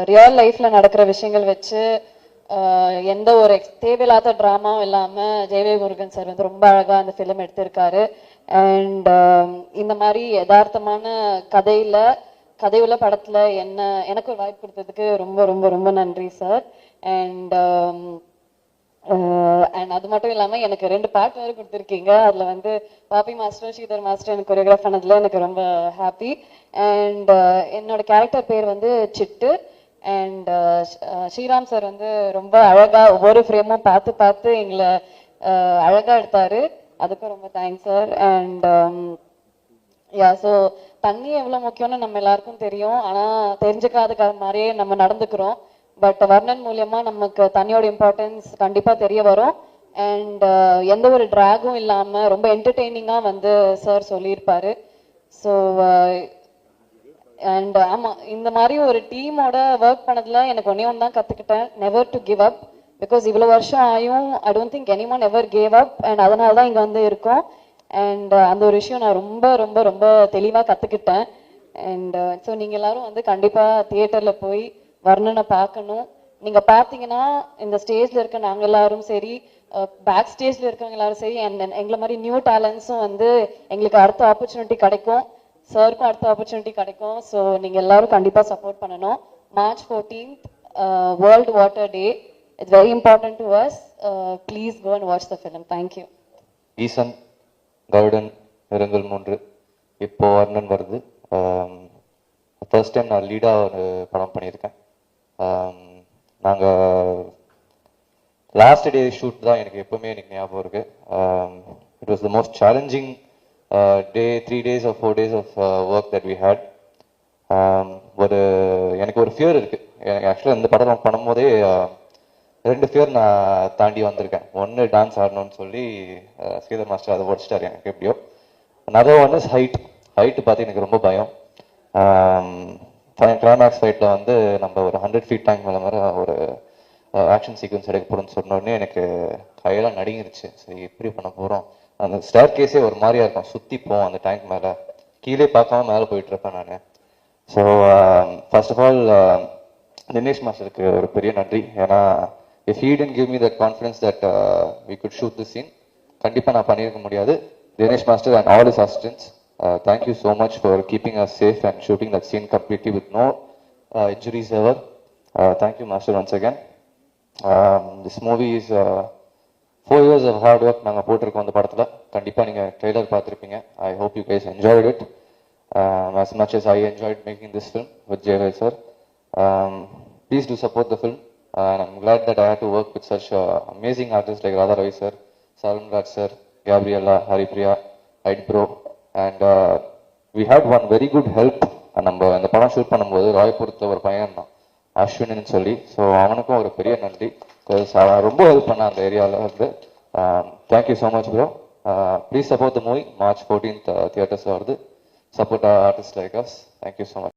Real லைஃப்ல நடக்கிற விஷயங்கள் வச்சு எந்த ஒரு தேவையில்லாத ட்ராமாவும் இல்லாம ஜெயவே முருகன் சார் வந்து ரொம்ப அழகா அந்த ஃபிலிம் எடுத்திருக்காரு. அண்ட் இந்த மாதிரி யதார்த்தமான கதையுள்ள படத்துல எனக்கு ஒரு வாய்ப்பு கொடுத்ததுக்கு ரொம்ப ரொம்ப ரொம்ப நன்றி சார். அண்ட் அண்ட் அது மட்டும் இல்லாம எனக்கு 2 பாட்டு வேறு கொடுத்துருக்கீங்க. அதுல வந்து பாப்பி மாஸ்டர் ஸ்ரீதர் மாஸ்டர் எனக்கு கொரியோகிராஃப் பண்ணதுல எனக்கு ரொம்ப ஹாப்பி. அண்ட் என்னோட கேரக்டர் பேர் வந்து சிட்டு. அண்ட் ஸ்ரீராம் சார் வந்து ரொம்ப அழகா ஒவ்வொரு ஃப்ரேமும் பார்த்து பார்த்து எங்களை அழகா எடுத்தாரு. அதுக்கும் ரொம்ப thanks sir. And yeah, so தண்ணி எவ்வளோ முக்கியம்னு நம்ம எல்லாருக்கும் தெரியும். ஆனால் தெரிஞ்சுக்காத மாதிரியே நம்ம நடந்துக்கிறோம். பட் வர்ணன் மூலியமா நமக்கு தண்ணியோட இம்பார்ட்டன்ஸ் கண்டிப்பா தெரிய வரும். அண்ட் எந்த ஒரு டிராகும் இல்லாம ரொம்ப என்டர்டெய்னிங்கா வந்து சார் சொல்லியிருப்பாரு. ஸோ அண்ட் ஆமா, இந்த மாதிரி ஒரு டீமோட ஒர்க் பண்ணதுல எனக்கு ஒன்னே ஒன்று தான் கத்துக்கிட்டேன், never to give up. Because இவ்வளோ வருஷம் ஆயும் I don't think anyone ever gave up. And அதனால தான் இங்கே வந்து இருக்கோம். அண்ட் அந்த ஒரு விஷயம் நான் ரொம்ப ரொம்ப ரொம்ப தெளிவாக கற்றுக்கிட்டேன். அண்ட் ஸோ நீங்கள் எல்லாரும் வந்து கண்டிப்பாக தியேட்டரில் போய் வர்ணனை பார்க்கணும். நீங்கள் பார்த்தீங்கன்னா இந்த ஸ்டேஜில் இருக்க நாங்கள் எல்லாரும் சரி, பேக் ஸ்டேஜில் இருக்கவங்க எல்லாரும் சரி, அண்ட் எங்களை மாதிரி நியூ டேலண்ட்ஸும் வந்து எங்களுக்கு அடுத்த ஆப்பர்ச்சுனிட்டி கிடைக்கும், சாருக்கும் அடுத்த ஆப்பர்ச்சுனிட்டி கிடைக்கும். ஸோ நீங்கள் எல்லாரும் கண்டிப்பாக சப்போர்ட் பண்ணணும். March 14th world water day. It's very important to us. Please go and watch the film. Thank you. Eesan, Garudan, நிறங்கள் 3 இப்போ வர்ணன் வருது. ஃபர்ஸ்ட் டைம் நான் லீடாக ஒரு படம் பண்ணியிருக்கேன். நாங்கள் லாஸ்ட் டே ஷூட் தான் எனக்கு எப்பவுமே ஞாபகம் இருக்கு. It was the most challenging day. 3 days or 4 days of work that we had. எனக்கு ஒரு ஃபியர் இருக்கு. எனக்கு ஆக்சுவலாக இந்த படம் பண்ணும்போதே 2 ஃபியர் நான் தாண்டி வந்திருக்கேன். ஒன்று டான்ஸ் ஆடணும்னு சொல்லி ஸ்ரீதர் மாஸ்டர் அதை உடச்சிட்டாரு எனக்கு எப்படியோ. அதர் ஒன் இஸ் ஹைட் பார்த்து எனக்கு ரொம்ப பயம். கிளைமேக்ஸ் ஃபைட்டில் வந்து நம்ம ஒரு 100 feet டேங்க் மேலே மாதிரி ஒரு ஆக்ஷன் சீக்வன்ஸ் எடுக்க போகிறோம்னு சொன்னோடனே எனக்கு கையெல்லாம் நடுங்கிருச்சு. சரி, எப்படி பண்ண போகிறோம்? அந்த ஸ்டேர் கேஸே ஒரு மாதிரியா இருக்கும், சுற்றி போவோம் அந்த டேங்க் மேலே, கீழே பார்க்காம மேலே போயிட்டு இருப்பேன் நான். So first of all Dinesh மாஸ்டருக்கு ஒரு பெரிய நன்றி. ஏன்னா if he didn't give me that confidence that we could shoot this scene, கண்டிப்பாக நான் பண்ணியிருக்க முடியாது. Dinesh master and all is assistants, thank you so much for keeping us safe and shooting that scene completely with no injuries ever. Thank you master once again. This movie is 4 years of hard work நாங்க போட்டிருக்கோம் அந்த படத்துல. கண்டிப்பா நீங்க trailer பார்த்திருப்பீங்க. I hope you guys enjoyed it as much as I enjoyed making this film with Jayvel sir. Please do support the film, and I'm glad that I had to work with such amazing artists like Radha Ravi sir, Sarun Raj sir, Gabriella, Haripriya, Ed bro. And we had one very good help. நம்ம அந்த படம் shoot பண்ணும்போது ராய்புரத்தில் ஒரு பையன் தான் அஸ்வின்னு சொல்லி, so அவனுக்கும் ஒரு பெரிய நன்றி. ரொம்ப ஹெல்ப் பண்ண அந்த ஏரியாவில் வந்து. Thank you so much bro. Please support the movie. March 14th theatres வருது. Support artist like us. Thank you so much.